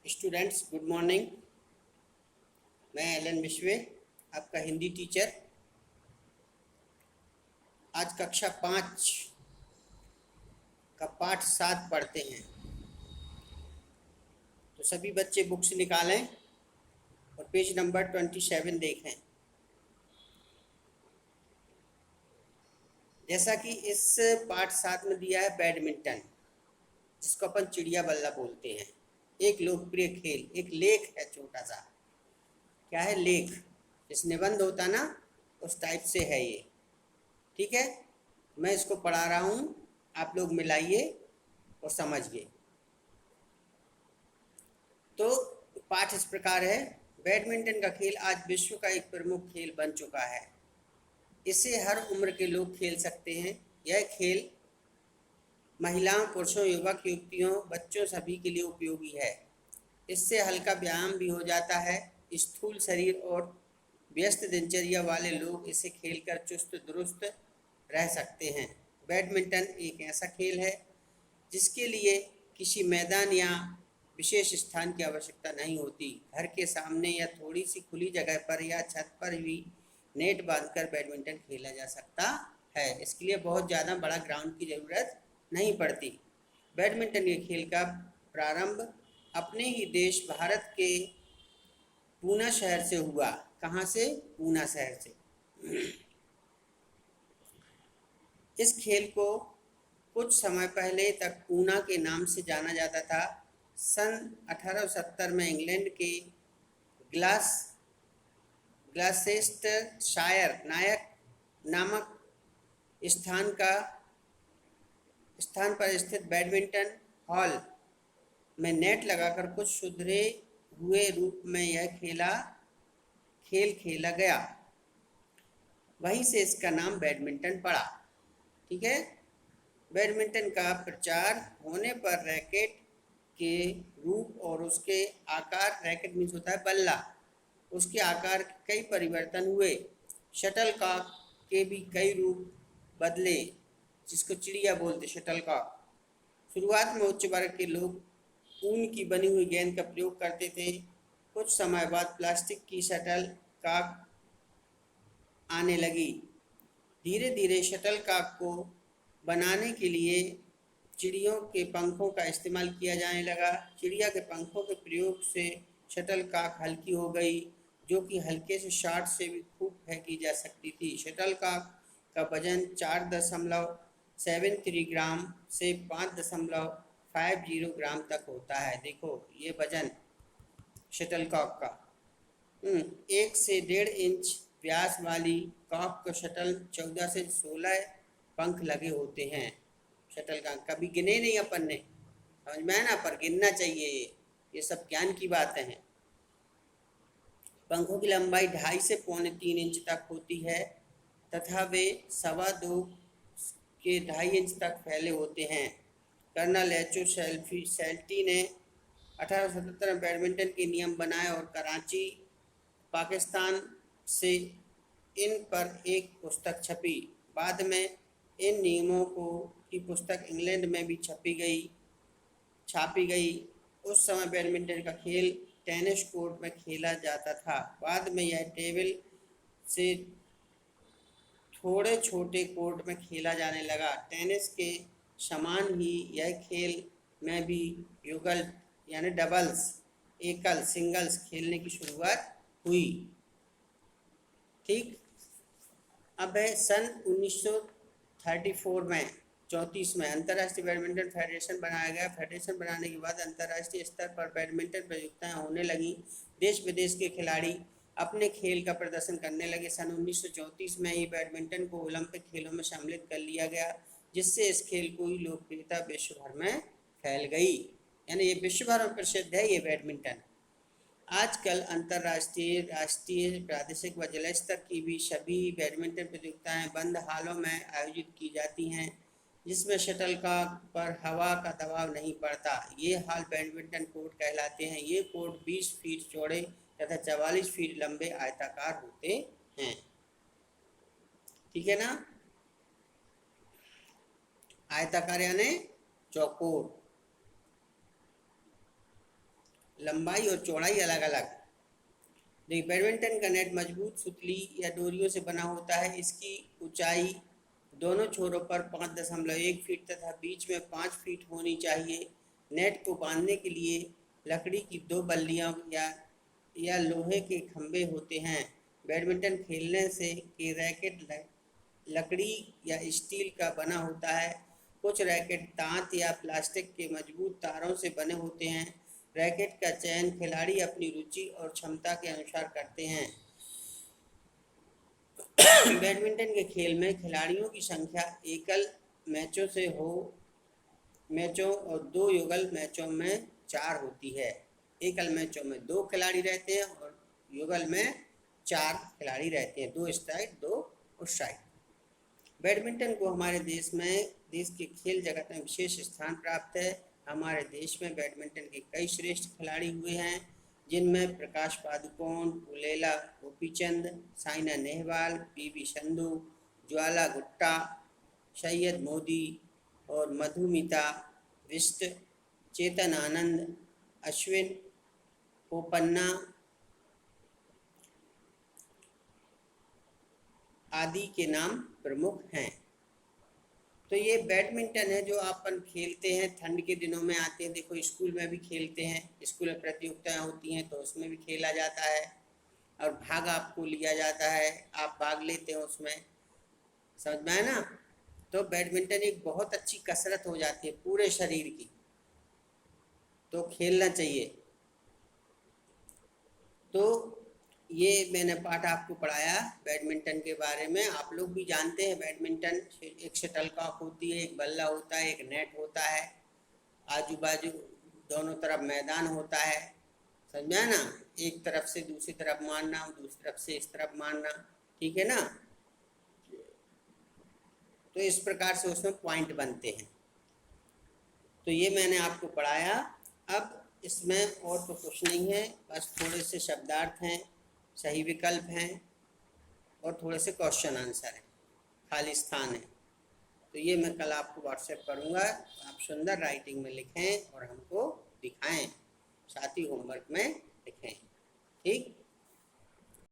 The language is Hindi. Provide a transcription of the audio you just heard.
Students, good morning. मैं एलन विश्वे, आपका हिंदी टीचर। आज कक्षा 5 का पाठ 7 पढ़ते हैं। तो सभी बच्चे बुक्स निकालें और पेज नंबर 27 देखें। जैसा कि इस पाठ 7 में दिया है बैडमिंटन, जिसको अपन चिड़िया बल्ला बोलते हैं। एक लोकप्रिय खेल, एक लेख है छोटा सा। क्या है? लेख। जिस निबंध होता ना, उस टाइप से है ये। ठीक है, मैं इसको पढ़ा रहा हूँ, आप लोग मिलाइए और समझिए। तो पाठ इस प्रकार है। बैडमिंटन का खेल आज विश्व का एक प्रमुख खेल बन चुका है। इसे हर उम्र के लोग खेल सकते हैं। यह खेल महिलाओं, पुरुषों, युवक, युवतियों, बच्चों सभी के लिए उपयोगी है। इससे हल्का व्यायाम भी हो जाता है। स्थूल शरीर और व्यस्त दिनचर्या वाले लोग इसे खेलकर चुस्त दुरुस्त रह सकते हैं। बैडमिंटन एक ऐसा खेल है जिसके लिए किसी मैदान या विशेष स्थान की आवश्यकता नहीं होती। घर के सामने या थोड़ी सी खुली जगह पर या छत पर भी नेट बांधकर बैडमिंटन खेला जा सकता है। इसके लिए बहुत ज़्यादा बड़ा ग्राउंड की ज़रूरत नहीं पड़ती। बैडमिंटन के खेल का प्रारंभ अपने ही देश भारत के पूना शहर से हुआ। कहाँ से? पूना शहर से। इस खेल को कुछ समय पहले तक पूना के नाम से जाना जाता था। सन 1870 में इंग्लैंड के ग्लासेस्टरशायर नामक स्थान पर स्थित बैडमिंटन हॉल में नेट लगाकर कुछ सुधरे हुए रूप में यह खेल खेला गया। वहीं से इसका नाम बैडमिंटन पड़ा। ठीक है। बैडमिंटन का प्रचार होने पर रैकेट के रूप और उसके आकार, रैकेट मीन्स होता है बल्ला, उसके आकार के कई परिवर्तन हुए। शटलकॉक के भी कई रूप बदले, जिसको चिड़िया बोलते, शटलकॉक। शुरुआत में उच्च वर्ग के लोग ऊन की बनी हुई गेंद का प्रयोग करते थे। कुछ समय बाद प्लास्टिक की शटलकॉक आने लगी। धीरे धीरे शटलकॉक को बनाने के लिए चिड़ियों के पंखों का इस्तेमाल किया जाने लगा। चिड़िया के पंखों के प्रयोग से शटलकॉक हल्की हो गई, जो कि हल्के से शॉट से भी खूब फेंकी जा सकती थी। शटलकॉक का वजन 4.73 ग्राम से 5.50 ग्राम तक होता है। देखो ये वजन शटलकॉक का। 1 से 1.5 इंच व्यास वाली कॉक को शटल 14 से 16 पंख लगे होते हैं। शटल का कभी गिने नहीं अपन ने, समझ में है ना, पर गिनना चाहिए। ये सब ज्ञान की बातें हैं। पंखों की लंबाई 2.5 से 3.25 इंच तक होती है तथा वे 2.25 के 2.5 इंच तक फैले होते हैं। Colonel HO. शेल्टी ने 1877 में बैडमिंटन के नियम बनाए और कराची, पाकिस्तान से इन पर एक पुस्तक छपी। बाद में इन नियमों की पुस्तक इंग्लैंड में भी छापी गई। उस समय बैडमिंटन का खेल टेनिस कोर्ट में खेला जाता था। बाद में यह टेबल से थोड़े छोटे कोर्ट में खेला जाने लगा। टेनिस के समान ही यह खेल में भी युगल यानी डबल्स, एकल, सिंगल्स खेलने की शुरुआत हुई। ठीक। अब है सन 1934 में 34 में अंतर्राष्ट्रीय बैडमिंटन फेडरेशन बनाया गया। फेडरेशन बनाने के बाद अंतर्राष्ट्रीय स्तर पर बैडमिंटन प्रतियोगिताएं होने लगी। देश विदेश के खिलाड़ी अपने खेल का प्रदर्शन करने लगे। सन 1934 में ही बैडमिंटन को ओलंपिक खेलों में शामिल कर लिया गया, जिससे इस खेल की लोकप्रियता विश्व भर में फैल गई। यानी ये विश्व भर में प्रसिद्ध है ये बैडमिंटन। आजकल अंतर्राष्ट्रीय, राष्ट्रीय, प्रादेशिक व जिला स्तर की भी सभी बैडमिंटन प्रतियोगिताएं बंद हालों में आयोजित की जाती हैं, जिसमें शटलकॉक पर हवा का दबाव नहीं पड़ता। ये हॉल बैडमिंटन कोर्ट कहलाते हैं। ये कोर्ट 20 फीट चौड़े तथा 44 फीट लंबे आयताकार होते हैं। ठीक है ना? आयताकार यानी चौकोर। लंबाई और चौड़ाई अलग अलग। देखिए, बैडमिंटन का नेट मजबूत सुतली या डोरियों से बना होता है। इसकी ऊंचाई दोनों छोरों पर 5.1 फीट तथा बीच में 5 फीट होनी चाहिए। नेट को बांधने के लिए लकड़ी की 2 बल्लियां या लोहे के खंभे होते हैं। बैडमिंटन खेलने से के रैकेट लकड़ी या स्टील का बना होता है। कुछ रैकेट दांत या प्लास्टिक के मजबूत तारों से बने होते हैं। रैकेट का चयन खिलाड़ी अपनी रुचि और क्षमता के अनुसार करते हैं। बैडमिंटन के खेल में खिलाड़ियों की संख्या एकल मैचों और 2 युगल मैचों में 4 होती है। एकल मैचों में 2 खिलाड़ी रहते हैं और युगल में 4 खिलाड़ी रहते हैं। 2 इस साइड 2 उस साइड। बैडमिंटन को हमारे देश के खेल जगत में विशेष स्थान प्राप्त है। हमारे देश में बैडमिंटन के कई श्रेष्ठ खिलाड़ी हुए हैं, जिनमें प्रकाश पादुकोण, पुलेला गोपीचंद, साइना नेहवाल, पीवी संधू, ज्वाला गुट्टा, सैयद मोदी और मधुमिता बिष्ट, चेतन आनंद, अश्विन पोपन्ना आदि के नाम प्रमुख हैं। तो ये बैडमिंटन है जो अपन खेलते हैं, ठंड के दिनों में आते हैं। देखो, स्कूल में भी खेलते हैं, स्कूल में प्रतियोगिताएं होती हैं तो उसमें भी खेला जाता है और भाग आपको लिया जाता है, आप भाग लेते हो उसमें। समझ में आया ना? तो बैडमिंटन एक बहुत अच्छी कसरत हो जाती है पूरे शरीर की, तो खेलना चाहिए। तो ये मैंने पाठ आपको पढ़ाया बैडमिंटन के बारे में। आप लोग भी जानते हैं बैडमिंटन एक शटलकॉक होती है, एक बल्ला होता है, एक नेट होता है, आजू बाजू दोनों तरफ मैदान होता है। समझा ना? एक तरफ से दूसरी तरफ मारना, दूसरी तरफ से इस तरफ मारना, ठीक है ना? तो इस प्रकार से उसमें पॉइंट बनते हैं। तो ये मैंने आपको पढ़ाया। अब इसमें और तो कुछ नहीं है, बस थोड़े से शब्दार्थ हैं, सही विकल्प हैं और थोड़े से क्वेश्चन आंसर हैं, खाली स्थान है। तो ये मैं कल आपको व्हाट्सएप करूँगा, आप सुंदर राइटिंग में लिखें और हमको दिखाएं, साथ ही होमवर्क में लिखें। ठीक।